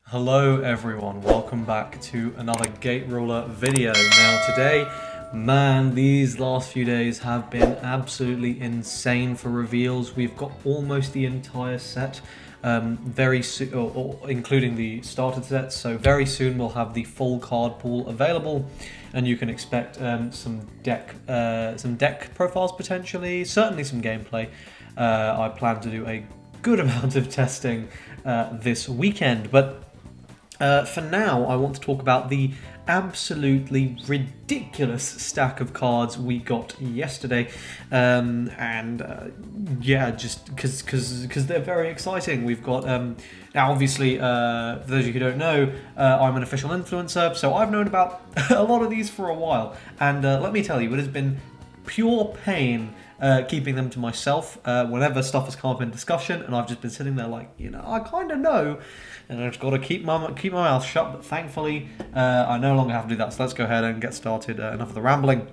Hello everyone, welcome back to another Gate Roller video. Now today, man, these last few days have been absolutely insane for reveals. We've got almost the entire set, very soon, or including the started sets, so very soon we'll have the full card pool available, and you can expect some deck profiles potentially, certainly some gameplay. I plan to do a good amount of testing this weekend, but for now, I want to talk about the absolutely ridiculous stack of cards we got yesterday, yeah, just because they're very exciting. We've got now, obviously, for those of you who don't know, I'm an official influencer, so I've known about a lot of these for a while, and let me tell you, it has been pure pain keeping them to myself whenever stuff has come up in discussion, and I've just been sitting there like, I kind of know, and I've just got to keep my mouth shut. But thankfully, I no longer have to do that. So let's go ahead and get started. Enough of the rambling.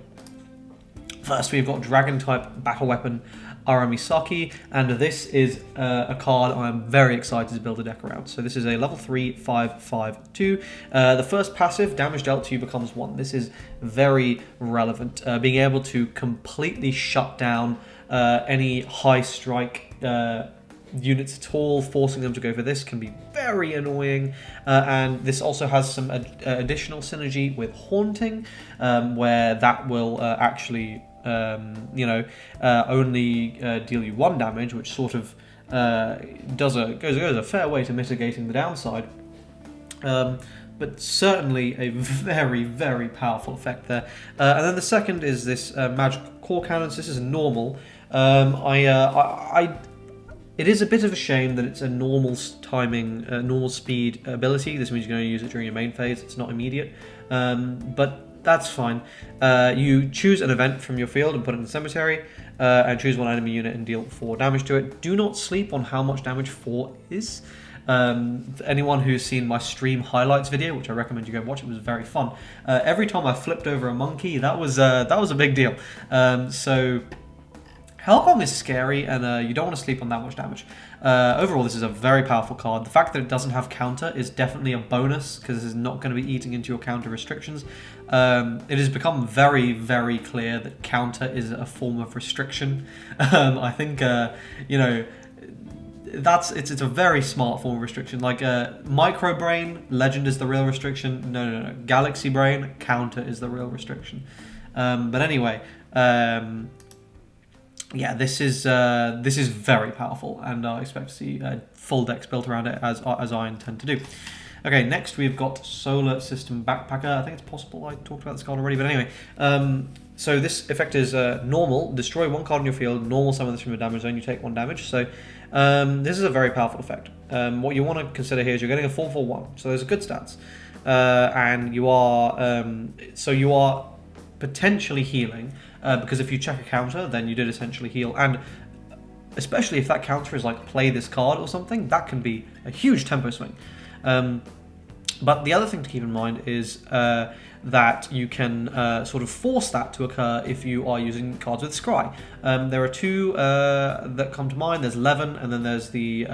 First, we've got Dragon type Battle Weapon Aramisaki, and this is a card I'm very excited to build a deck around. So this is a level 3 5/5/2. The first passive, damage dealt to you becomes 1. This is very relevant. Being able to completely shut down any high strike units at all, forcing them to go for this can be very annoying, and this also has some additional synergy with Haunting, where that will actually only deal you 1 damage, which sort of goes a fair way to mitigating the downside. But certainly a very, very powerful effect there. And then the second is this magical core cannons. This is normal. It is a bit of a shame that it's a normal timing, normal speed ability. This means you're going to use it during your main phase. It's not immediate, but that's fine. You choose an event from your field and put it in the cemetery, and choose 1 enemy unit and deal 4 damage to it. Do not sleep on how much damage 4 is. Anyone who's seen my stream highlights video, which I recommend you go watch, it was very fun. Every time I flipped over a monkey, that was a big deal. So Hellbomb is scary, and you don't want to sleep on that much damage. Overall, this is a very powerful card. The fact that it doesn't have counter is definitely a bonus, because this is not going to be eating into your counter restrictions. It has become very, very clear that counter is a form of restriction. I think, it's a very smart form of restriction. Like Micro Brain, Legend is the real restriction. No. Galaxy Brain, counter is the real restriction. But anyway, yeah, this is very powerful, and I expect to see full decks built around it as I intend to do. Okay, next we've got Solar System Backpacker. I think it's possible I talked about this card already, but anyway. So this effect is normal. Destroy 1 card in your field. Normal summon this from your damage zone. You take 1 damage. So this is a very powerful effect. What you want to consider here is you're getting a 4/4/1. So those are good stats, and you are potentially healing. Because if you check a counter, then you did essentially heal, and especially if that counter is like play this card or something, that can be a huge tempo swing. But the other thing to keep in mind is that you can sort of force that to occur if you are using cards with Scry. There are 2 that come to mind. There's Levin, and then there's the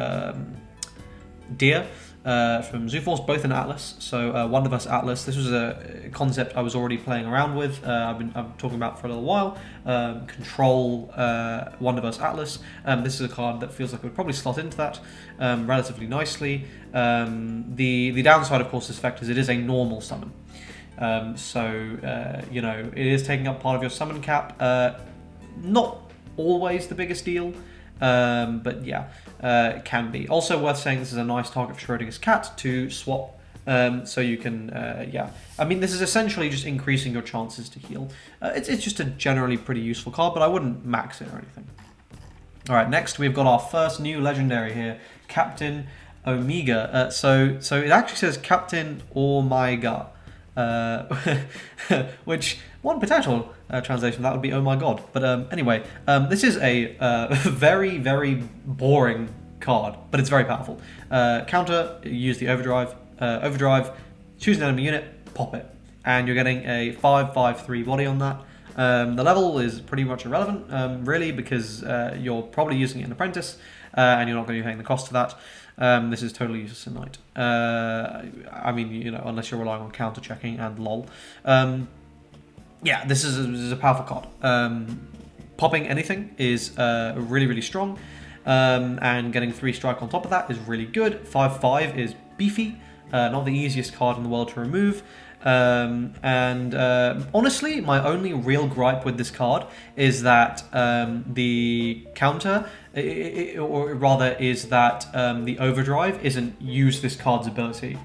Deer. From Zoo Force, both in Atlas. So Wonder vs. Atlas, this was a concept I was already playing around with. I'm talking about for a little while. Control Wonder vs. Atlas. This is a card that feels like it would probably slot into that relatively nicely. The downside, of course, this effect is it is a normal summon. It is taking up part of your summon cap. Not always the biggest deal. But yeah, it can be. Also worth saying, this is a nice target for Schrodinger's cat to swap, so you can, I mean, this is essentially just increasing your chances to heal. It's just a generally pretty useful card, but I wouldn't max it or anything. Alright, next we've got our first new legendary here, Captain Omega. So it actually says Captain Omega, which one potential translation that would be oh my god. But anyway, this is a very, very boring card, but it's very powerful. Counter, use the overdrive, choose an enemy unit, pop it. and you're getting a 5/5/3 body on that. The level is pretty much irrelevant, really, because you're probably using it in Apprentice, and you're not going to be paying the cost for that. This is totally useless in Knight. I mean, you know, unless you're relying on counter checking and lol. Yeah, this is a powerful card. Popping anything is really, really strong, and getting 3 strike on top of that is really good. 5/5 is beefy, not the easiest card in the world to remove. Honestly, my only real gripe with this card is that the counter, or rather is that the overdrive isn't use this card's ability,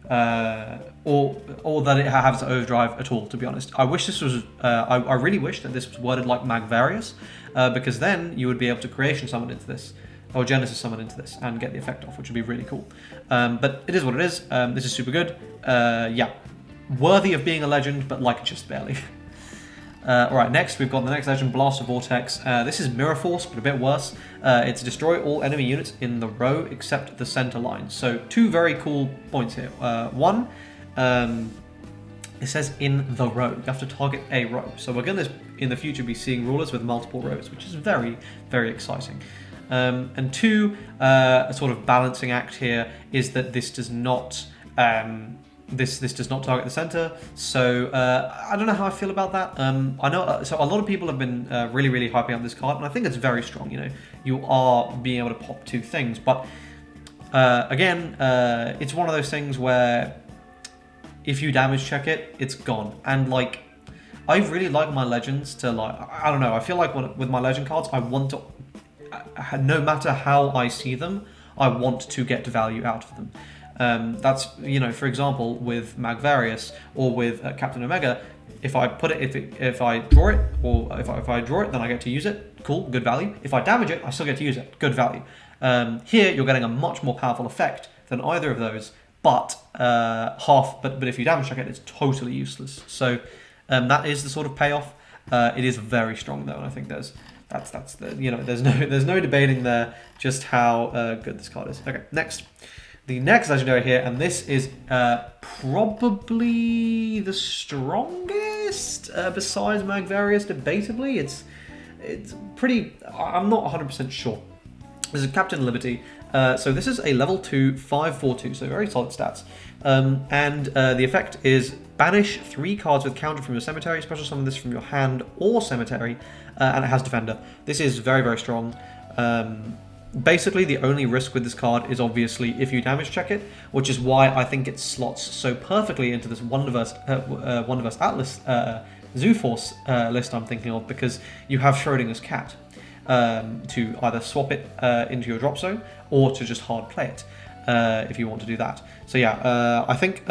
or that it has overdrive at all, to be honest. I wish this was, I really wish that this was worded like Magvarius, because then you would be able to creation summon into this, or Genesis summon into this, and get the effect off, which would be really cool. But it is what it is. This is super good. Yeah. Worthy of being a legend, but like just barely. Alright, next we've got the next legend, Blast of Vortex. This is Mirror Force, but a bit worse. It's destroy all enemy units in the row except the center line. So 2 very cool points here. One, it says in the row. You have to target a row. So we're going to, in the future, be seeing rulers with multiple rows, which is very, very exciting. And 2, a sort of balancing act here is that this does not... This does not target the center, so I don't know how I feel about that. I know, so a lot of people have been really, really hyping up this card, and I think it's very strong. You know, you are being able to pop 2 things, but again, it's one of those things where if you damage check it, it's gone. And like, I really like my legends to like, I don't know, I feel like with my legend cards, I want to, no matter how I see them, I want to get value out of them. That's, you know, for example, with Magvarius or with Captain Omega, if I put it, if I draw it, or if I draw it, then I get to use it. Cool, good value. If I damage it, I still get to use it. Good value. Here, you're getting a much more powerful effect than either of those, but but if you damage check it, it's totally useless. So that is the sort of payoff. It is very strong though, and I think that's the, you know, there's no debating there just how good this card is. Okay, next. The next legendary here, and this is probably the strongest besides Magvarius, debatably. It's pretty, I'm not 100% sure. This is Captain Liberty. So this is a level 2 5/4/2, so very solid stats. And the effect is banish 3 cards with counter from your cemetery, special summon this from your hand or cemetery, and it has defender. This is very, very strong. Basically, the only risk with this card is obviously if you damage check it, which is why I think it slots so perfectly into this Wonderverse Atlas Zoo Force list I'm thinking of, because you have Schrodinger's cat to either swap it into your drop zone or to just hard play it if you want to do that. So yeah, I think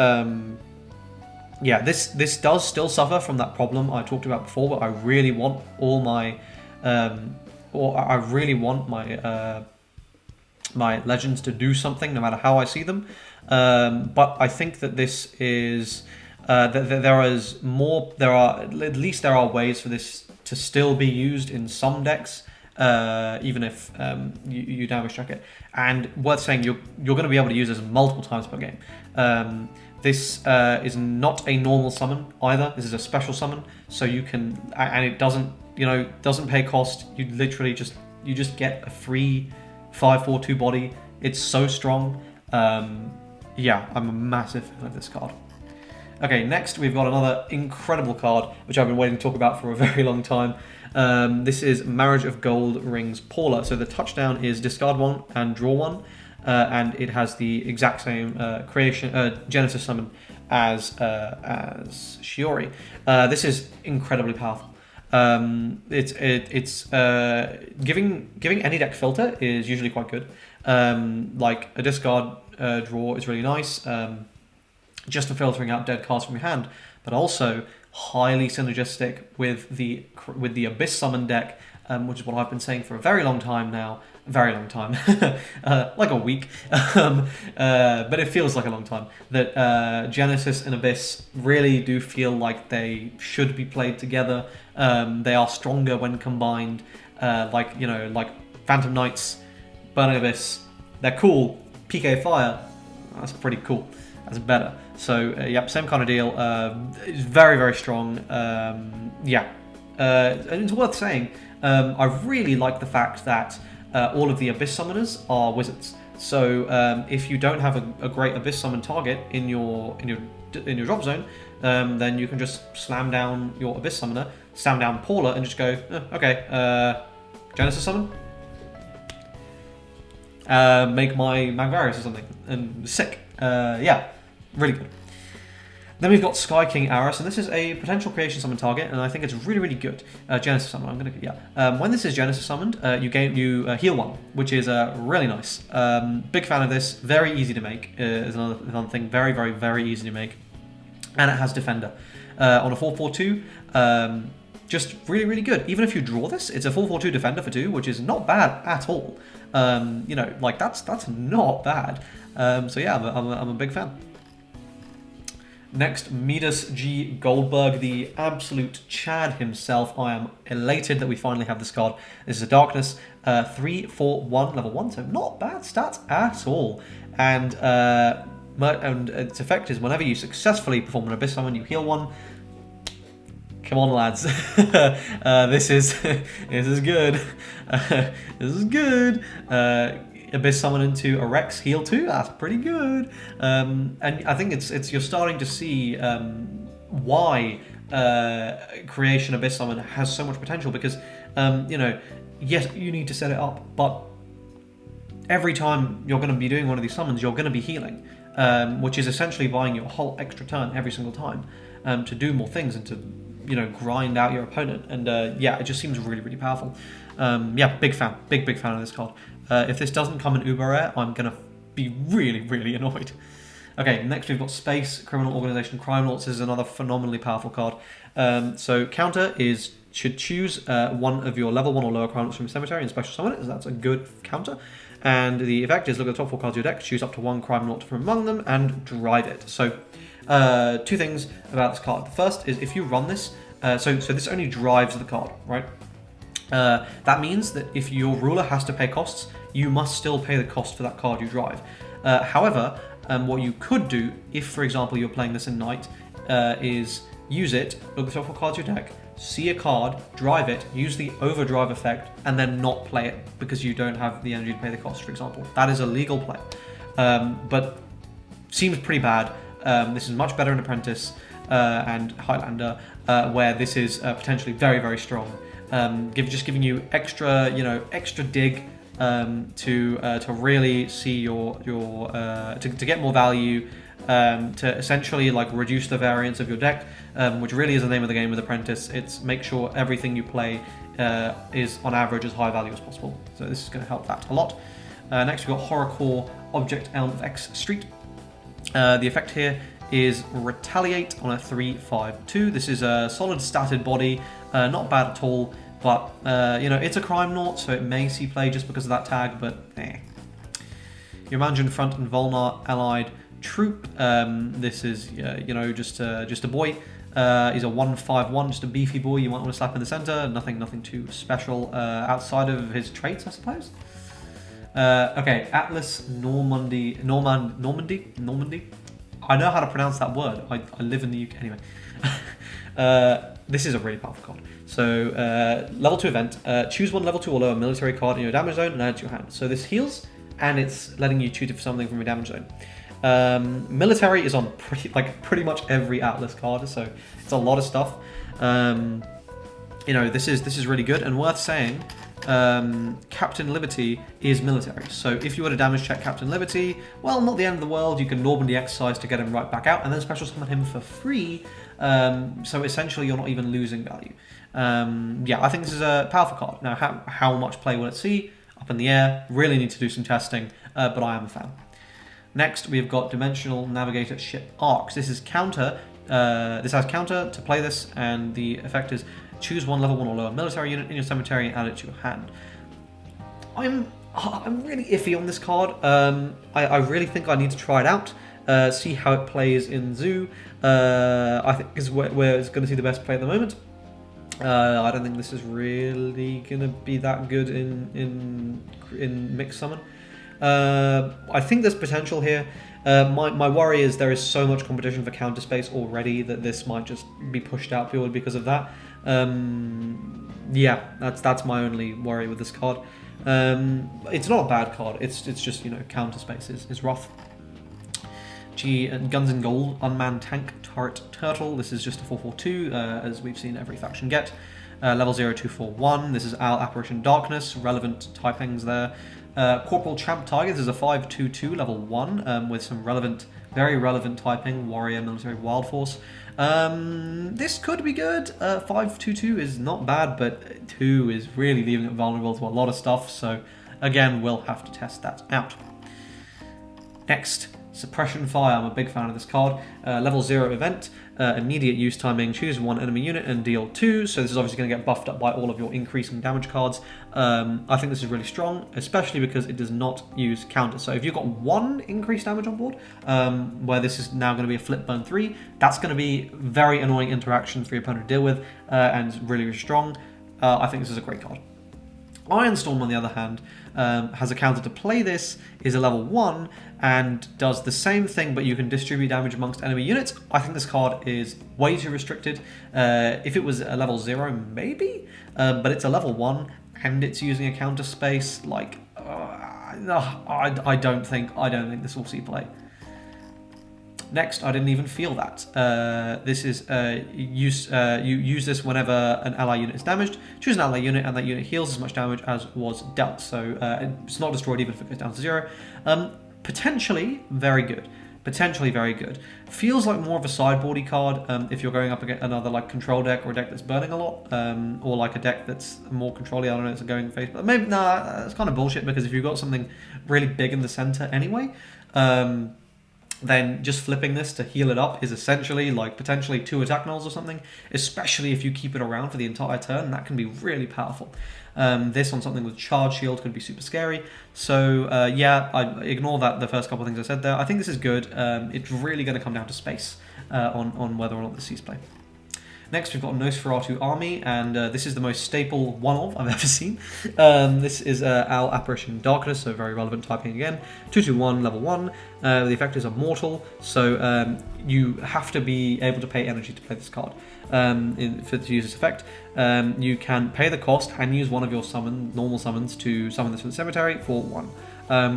yeah, this does still suffer from that problem I talked about before, but I really want all my I really want my my legends to do something, no matter how I see them. But I think that this is there is more. There are ways for this to still be used in some decks, even if you damage check it. And worth saying, you're going to be able to use this multiple times per game. This is not a normal summon either. This is a special summon, so you can, and it doesn't pay cost. You literally just get a free 5/4/2 body. It's so strong. Yeah, I'm a massive fan of this card. Okay, next we've got another incredible card, which I've been waiting to talk about for a very long time. This is Marriage of Gold Rings Paula. So the touchdown is discard 1 and draw 1, and it has the exact same Genesis summon as Shiori. This is incredibly powerful. It's giving any deck filter is usually quite good. Like a discard draw is really nice, just for filtering out dead cards from your hand, but also highly synergistic with the Abyss summon deck, which is what I've been saying for a very long time now. Very long time, like a week, but it feels like a long time. That Genesis and Abyss really do feel like they should be played together. They are stronger when combined. Like Phantom Knights, Burning Abyss, they're cool. PK Fire, that's pretty cool. That's better. So yep, same kind of deal. It's very, very strong. Yeah, and it's worth saying. I really like the fact that all of the Abyss Summoners are wizards. So if you don't have a great Abyss Summon target in your drop zone, then you can just slam down your Abyss Summoner, slam down Paula, and just go, okay, Genesis Summon. Make my Magvarius or something, and sick. Yeah, really good. Then we've got Sky King Aris, and this is a potential creation summon target, and I think it's really, really good. Genesis Summon, I'm gonna, when this is Genesis summoned, you heal 1, which is really nice. Big fan of this, very easy to make, is another thing, very, very, very easy to make. And it has Defender. On a 4/4/2, just really, really good. Even if you draw this, it's a 4/4/2 Defender for 2, which is not bad at all. You know, like that's not bad. So yeah, I'm a big fan. Next, Midas G. Goldberg, the absolute Chad himself. I am elated that we finally have this card. This is a Darkness 3/4/1, level 1, so not bad stats at all. And its effect is whenever you successfully perform an Abyss Summon, you heal 1. Come on, lads. This is good. This is good. Abyss Summon into a Rex, heal 2. That's pretty good. And I think it's you're starting to see why Creation Abyss Summon has so much potential, because you know, yes, you need to set it up, but every time you're going to be doing one of these summons, you're going to be healing, which is essentially buying you a whole extra turn every single time to do more things and to, you know, grind out your opponent. And yeah, it just seems really, really powerful. Yeah, big fan, big fan of this card. If this doesn't come in Uber Rare, I'm gonna be really, really annoyed. Okay, next we've got Space Criminal Organization Crime Lords. This is another phenomenally powerful card. So counter should choose one of your level 1 or lower crime lords from your cemetery and special summon it, so that's a good counter. And the effect is look at the top 4 cards of your deck, choose up to 1 crime lord from among them, and drive it. So 2 things about this card. The first is if you run this, so this only drives the card, right? That means that if your ruler has to pay costs, you must still pay the cost for that card you drive. However, what you could do, if for example you're playing this in Night, is use it, look at the top 4 cards of your deck, see a card, drive it, use the overdrive effect, and then not play it because you don't have the energy to pay the cost, for example. That is a legal play, but seems pretty bad. This is much better in Apprentice and Highlander, where this is potentially very, very strong. Just giving you extra, extra dig to really see to get more value, to essentially like reduce the variance of your deck, which really is the name of the game with Apprentice. It's make sure everything you play is on average as high value as possible. So this is going to help that a lot. Next we've got Horrorcore Object Elm of X Street. The effect here is Retaliate on a 3/5/2. This is a solid statted body, not bad at all, but it's a crime lord, so it may see play just because of that tag, but Your Mansion Front and Volnar allied troop. This is just a boy. He's a 1/5/1, just a beefy boy. You might want to slap in the center. Nothing too special outside of his traits, I suppose. Okay, Atlas Normandy. I know how to pronounce that word. I live in the UK anyway. This is a really powerful card. So level 2 event. Choose 1 level 2 or lower military card in your damage zone and add it to your hand. So this heals, and it's letting you choose it for something from your damage zone. Military is on pretty much every Atlas card, so it's a lot of stuff. This is really good and worth saying. Captain Liberty is military, so if you were to damage check Captain Liberty, well, not the end of the world. You can Normandy exercise to get him right back out, and then special summon him for free. So essentially, you're not even losing value. Yeah, I think this is a powerful card. Now, how much play will it see? Up in the air. Really need to do some testing, but I am a fan. Next, we've got Dimensional Navigator Ship Arcs. This is counter. This has counter to play this, and the effect is choose 1 level 1 or lower military unit in your cemetery and add it to your hand. I'm really iffy on this card. I really think I need to try it out, see how it plays in Zoo. I think is where it's going to see the best play at the moment. I don't think this is really going to be that good in mixed summon. I think there's potential here. My worry is there is so much competition for counter space already that this might just be pushed out purely because of that. Yeah, that's my only worry with this card. It's not a bad card. It's just, you know, counter space is rough. Guns in Gold, Unmanned Tank Turret Turtle. This is just a 4/4/2, as we've seen every faction get. Level 0241. This is Owl Apparition Darkness. Relevant typings there. Corporal Champ Tiger. This is a 5/2/2, level 1, with some very relevant typing. Warrior, Military, Wild Force. This could be good. 5/2/2 is not bad, but 2 is really leaving it vulnerable to a lot of stuff. So again, we'll have to test that out. Next, Suppression Fire. I'm a big fan of this card. Level 0 event, immediate use timing, choose one enemy unit and deal 2. So this is obviously going to get buffed up by all of your increasing damage cards. I think this is really strong, especially because it does not use counter. So if you've got 1 increased damage on board, where this is now going to be a flip burn 3, that's going to be very annoying interactions for your opponent to deal with, and really, really strong. I think this is a great card. Ironstorm, on the other hand, has a counter to play this, is a level 1, and does the same thing, but you can distribute damage amongst enemy units. I think this card is way too restricted. If it was a level 0, maybe, but it's a level 1, and it's using a counter space. Like, I don't think this will see play. Next, I didn't even feel that. This is you use this whenever an ally unit is damaged. Choose an ally unit, and that unit heals as much damage as was dealt. So it's not destroyed even if it goes down to 0. Potentially very good. Potentially very good. Feels like more of a sideboardy card if you're going up against another like control deck or a deck that's burning a lot, or like a deck that's more control-y. I don't know, it's a going phase, but maybe that's kind of bullshit, because if you've got something really big in the center anyway, then just flipping this to heal it up is essentially like potentially 2 attack nulls or something, especially if you keep it around for the entire turn. That can be really powerful. This on something with charge shield could be super scary. So yeah, I ignore the first couple of things I said there. I think this is good. It's really going to come down to space on whether or not this sees play. Next, we've got Nosferatu Army, and this is the most staple one-of I've ever seen. This is Owl Apparition Darkness, so very relevant typing again. 2/2/1, level 1. The effect is Immortal, so you have to be able to pay energy to play this card. To use this effect, you can pay the cost and use one of your normal summons to summon this from the cemetery for 1.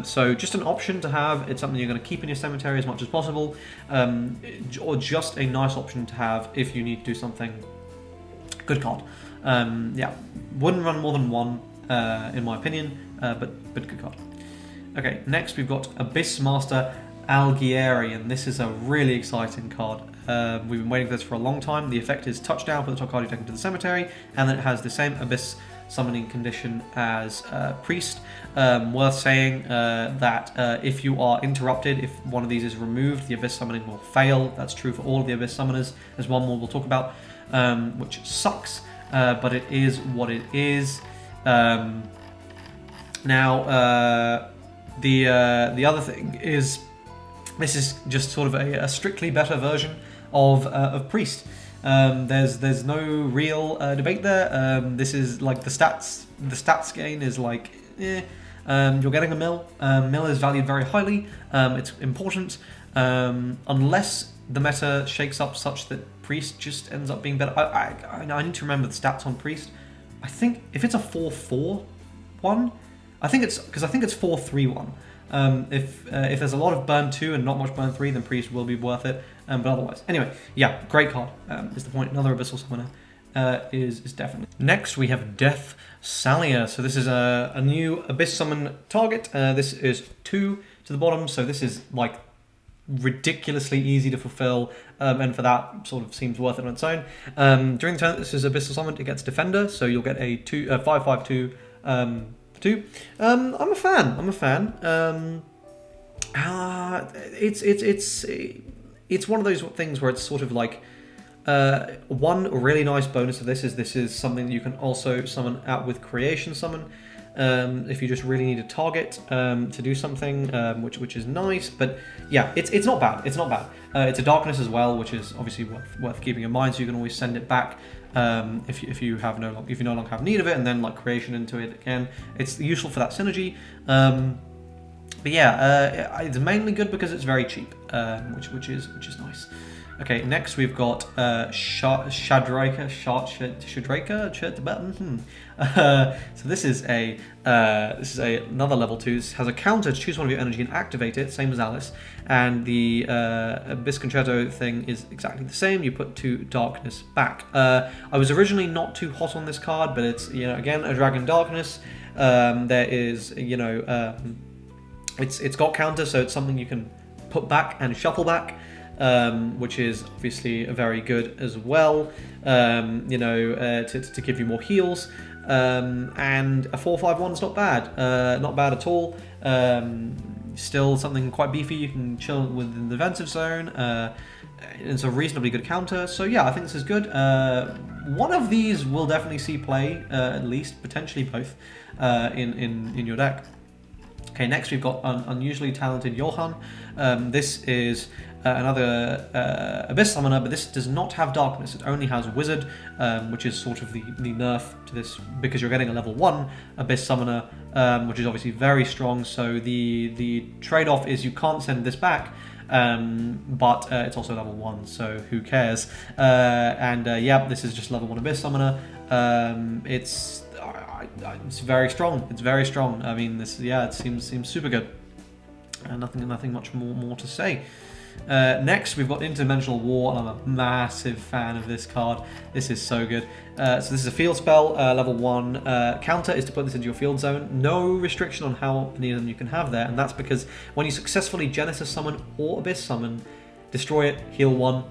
So just an option to have. It's something you're going to keep in your cemetery as much as possible, or just a nice option to have if you need to do something. Good card. Yeah, wouldn't run more than 1 in my opinion, but good card. Okay, next we've got Abyss Master Algieri, and this is a really exciting card. We've been waiting for this for a long time. The effect is touchdown for the top card you take into the cemetery, and then it has the same Abyss summoning condition as Priest. Worth saying that if you are interrupted, if one of these is removed, the Abyss summoning will fail. That's true for all of the Abyss summoners. There's one more we'll talk about, which sucks, but it is what it is. Now, the other thing is, this is just sort of a strictly better version of Priest. There's no real debate there. This is like the stats gain is like, you're getting a mill. Mill is valued very highly. It's important, unless the meta shakes up such that Priest just ends up being better. I need to remember the stats on Priest. I think if it's a 4/4/1, I think it's 4/3/1. If there's a lot of burn 2 and not much burn 3, then Priest will be worth it. But otherwise, anyway, yeah, great card. Is the point. Another Abyssal Summoner is definitely. Next, we have Death Salia. So this is a new Abyss Summon target. This is 2 to the bottom. So this is like ridiculously easy to fulfill, and for that sort of seems worth it on its own. During the turn, this is Abyssal Summoned. It gets Defender, so you'll get a 5/5/2. 2. I'm a fan. It's one of those things where it's sort of like, one really nice bonus of this is something that you can also summon out with Creation Summon, if you just really need a target to do something, which is nice. But yeah, it's not bad. It's not bad. It's a darkness as well, which is obviously worth keeping in mind. So you can always send it back if you no longer have need of it, and then like Creation into it again. It's useful for that synergy. But But yeah, it's mainly good because it's very cheap, which is nice. Okay, next we've got Shadracher. So this is another level 2. This has a counter to choose one of your energy and activate it, same as Alice. And the Abyss Concerto thing is exactly the same. You put 2 darkness back. I was originally not too hot on this card, but it's again a Dragon Darkness. There is it's got counter, so it's something you can put back and shuffle back. Which is obviously very good as well, to give you more heals. And a 4/5/1 is not bad at all. Still something quite beefy. You can chill within the defensive zone. It's a reasonably good counter. So yeah, I think this is good. One of these will definitely see play, at least potentially both, in your deck. Okay, next we've got unusually talented Johann. This is another Abyss Summoner, but this does not have Darkness. It only has Wizard, which is sort of the nerf to this, because you're getting a level 1 Abyss Summoner, which is obviously very strong. So the trade-off is you can't send this back, but it's also level 1, so who cares? Yeah, this is just level 1 Abyss Summoner. It's very strong. It's very strong. I mean, it seems super good. Nothing much more to say. Next, we've got Interdimensional War, and I'm a massive fan of this card. This is so good. So this is a field spell, level 1. Counter is to put this into your field zone. No restriction on how many of them you can have there, and that's because when you successfully Genesis Summon or Abyss Summon, destroy it, heal 1.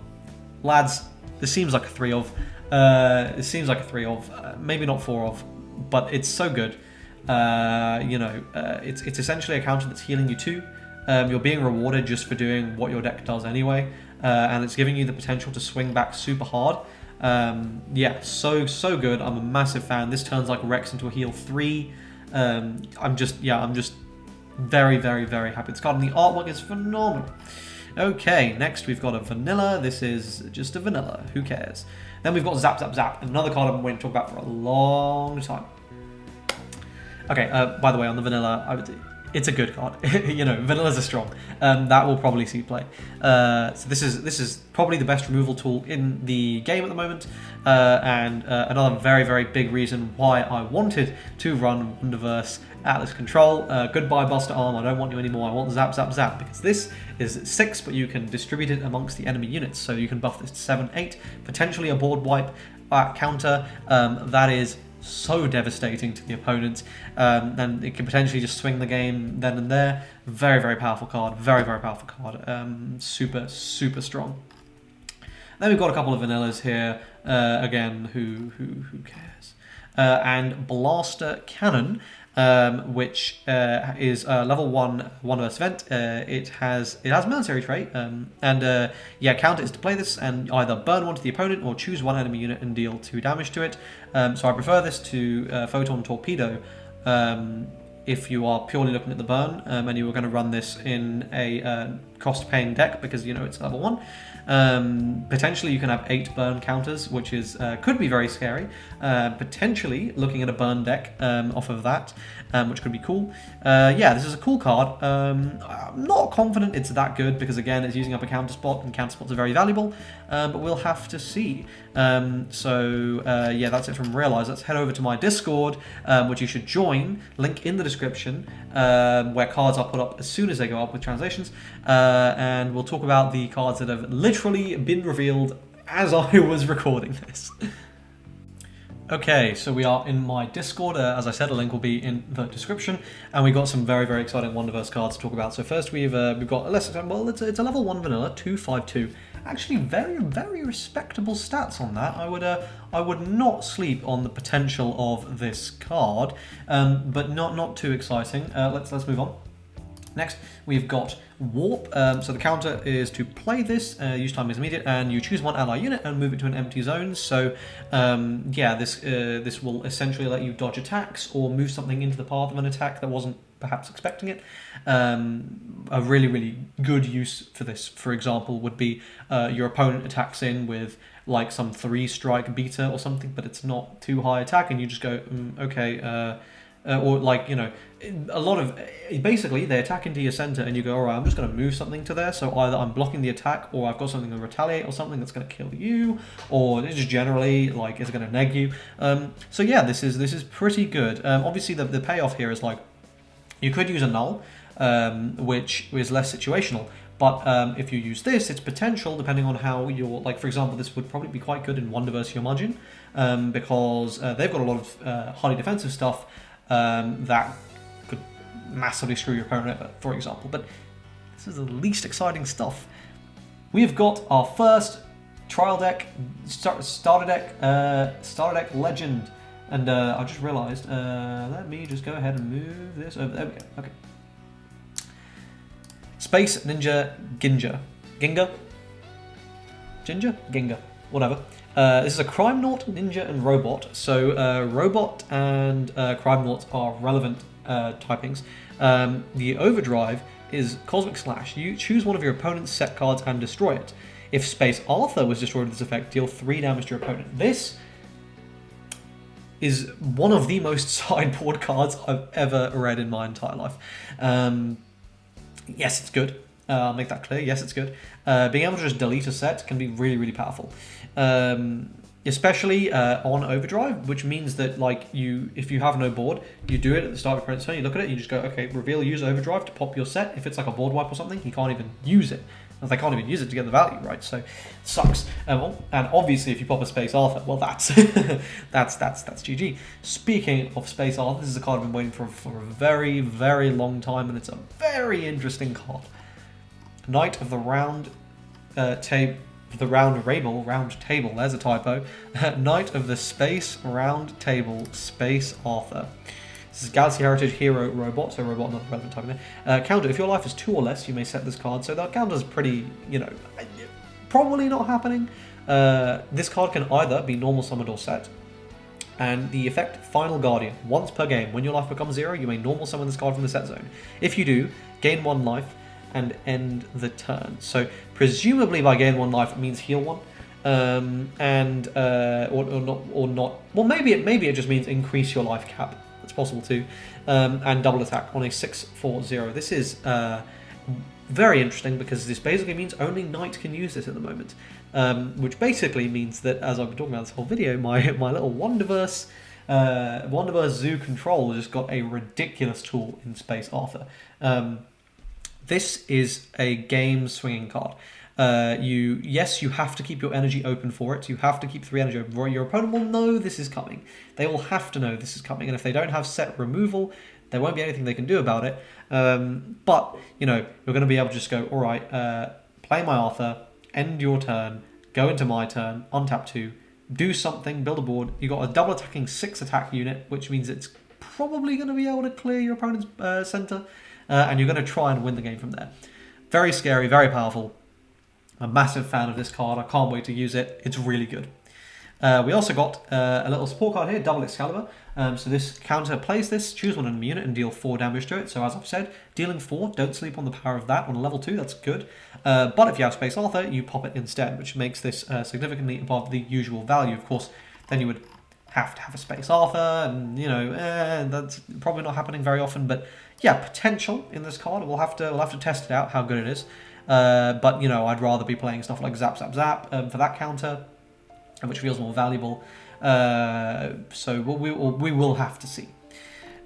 Lads, this seems like a 3 of. Maybe not 4 of, but it's so good. It's essentially a counter that's healing you 2. You're being rewarded just for doing what your deck does anyway, and it's giving you the potential to swing back super hard. Yeah, so good. I'm a massive fan. This turns like Rex into a heal 3. I'm just very happy with this card, and the artwork is phenomenal. Okay, next we've got a vanilla. This is just a vanilla. Who cares? Then we've got Zap, another card I've been waiting to talk about for a long time. Okay, by the way, on the vanilla, it's a good card. Vanillas are strong. That will probably see play. So this is probably the best removal tool in the game at the moment, and another very big reason why I wanted to run Wonderverse Atlas Control. Goodbye Buster Arm, I don't want you anymore. I want Zap, because this is 6, but you can distribute it amongst the enemy units, so you can buff this to 7, 8, potentially a board wipe counter. That is so devastating to the opponent, and it can potentially just swing the game then and there. Very powerful card. Very powerful card. Super strong. Then we've got a couple of vanillas here. Again, who cares? And Blaster Cannon, which is level 1 Wonderverse event. It has military trait, counter is to play this and either burn one to the opponent or choose one enemy unit and deal 2 damage to it. So I prefer this to Photon Torpedo if you are purely looking at the burn, and you were going to run this in a cost-paying deck because it's level 1. Potentially you can have 8 burn counters, which is could be very scary. Potentially looking at a burn deck off of that, which could be cool. This is a cool card. I'm not confident it's that good because again it's using up a counter spot, and counter spots are very valuable, but we'll have to see. That's it from Realize. Let's head over to my Discord, which you should join, link in the description, where cards are put up as soon as they go up with translations, and we'll talk about the cards that have literally been revealed as I was recording this. Okay, so we are in my Discord. As I said, a link will be in the description, and we've got some very exciting Wonderverse cards to talk about. So first we've got it's a level 1 vanilla 2/5/2. Actually, very respectable stats on that. I would not sleep on the potential of this card, but not too exciting. Let's move on. Next, we've got Warp. So the counter is to play this, use time is immediate, and you choose one ally unit and move it to an empty zone. So this will essentially let you dodge attacks or move something into the path of an attack that wasn't perhaps expecting it. A really good use for this, for example, would be your opponent attacks in with like some 3-strike beta or something, but it's not too high attack, and you just go, okay, or like, a lot of, basically they attack into your center and you go, all right, I'm just going to move something to there, so either I'm blocking the attack or I've got something to retaliate or something that's going to kill you, or it's just generally like it's going to neg you. So yeah, this is pretty good. Obviously the payoff here is like you could use a null, which is less situational. But if you use this, it's potential, depending on how you're, like, for example, this would probably be quite good in Wonder vs. Yomajin, because they've got a lot of highly defensive stuff that could massively screw your opponent over, for example. But this is the least exciting stuff. We've got our first trial deck, starter deck legend. And I just realized, let me just go ahead and move this over. There we go, okay. Space Ninja Ginga. Ginga? Ginger? Ginga. Whatever. This is a Crime Naut, Ninja, and Robot. So Robot and Crime Naut are relevant typings. The Overdrive is Cosmic Slash. You choose one of your opponent's set cards and destroy it. If Space Arthur was destroyed with this effect, deal 3 damage to your opponent. This is one of the most sideboard cards I've ever read in my entire life. Yes, it's good. I'll make that clear. Yes, it's good. Being able to just delete a set can be really, really powerful. Especially on Overdrive, which means that like if you have no board, you do it at the start of your opponent's turn, you look at it, you just go, okay, reveal, use Overdrive to pop your set. If it's like a board wipe or something, you can't even use it. They can't even use it to get the value, right? So it sucks. And obviously, if you pop a Space Arthur, well, that's that's GG. Speaking of Space Arthur, this is a card I've been waiting for a very, very long time, and it's a very interesting card. Knight of the Round Table. There's a typo. Knight of the Space Round Table, Space Arthur. This is Galaxy Heritage Hero Robot, so Robot not relevant type in there. Counter, if your life is 2 or less, you may set this card. So that counter is pretty, probably not happening. This card can either be normal summoned or set. And the effect, Final Guardian. Once per game, when your life becomes 0, you may normal summon this card from the set zone. If you do, gain 1 life and end the turn. So presumably by gain 1 life, it means heal 1. Or not. Well, maybe it just means increase your life cap. It's possible too, and double attack on a 6/4/0. This is very interesting because this basically means only Knight can use this at the moment, which basically means that, as I've been talking about this whole video, my little Wonderverse Zoo control just got a ridiculous tool in Space Arthur. This is a game swinging card. You have to keep your energy open for it. You have to keep 3 energy open for it. Your opponent will know this is coming. They will have to know this is coming. And if they don't have set removal, there won't be anything they can do about it. But, you're going to be able to just go, all right, play my Arthur, end your turn, go into my turn, untap 2, do something, build a board. You've got a double attacking 6 attack unit, which means it's probably going to be able to clear your opponent's center. And you're going to try and win the game from there. Very scary, very powerful. I'm a massive fan of this card. I can't wait to use it. It's really good. We also got a little support card here, Double Excalibur. So this counter plays this, choose one enemy unit and deal 4 damage to it. So as I've said, dealing 4, don't sleep on the power of that on level 2, that's good. But if you have Space Arthur, you pop it instead, which makes this significantly above the usual value. Of course, then you would have to have a Space Arthur, and that's probably not happening very often. But yeah, potential in this card. We'll have to test it out, how good it is. But I'd rather be playing stuff like Zap Zap Zap for that counter, which feels more valuable. So we will have to see.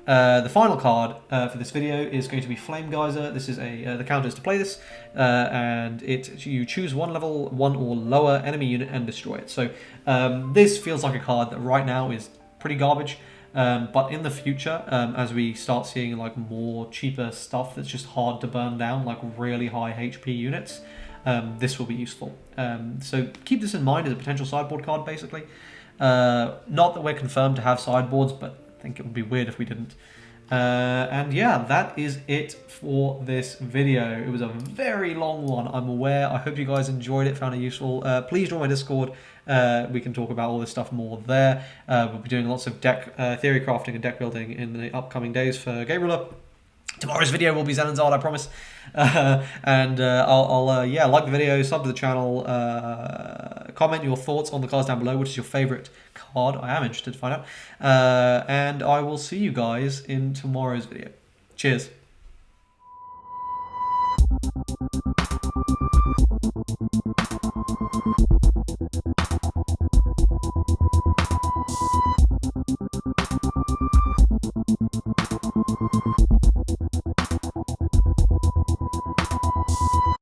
The final card for this video is going to be Flame Geyser. This is the counter is to play this, and you choose 1 level 1 or lower enemy unit and destroy it. So this feels like a card that right now is pretty garbage. But in the future, as we start seeing like more cheaper stuff that's just hard to burn down, like really high HP units, this will be useful. So keep this in mind as a potential sideboard card, basically. Not that we're confirmed to have sideboards, but I think it would be weird if we didn't. And yeah, that is it for this video. It was a very long one, I'm aware. I hope you guys enjoyed it, found it useful. Please join my Discord. We can talk about all this stuff more there. We'll be doing lots of deck theory crafting and deck building in the upcoming days for Game Ruler. Tomorrow's video will be Zenonzard, I promise. I'll like the video, sub to the channel, comment your thoughts on the cards down below. Which is your favourite card? I am interested to find out. And I will see you guys in tomorrow's video. Cheers.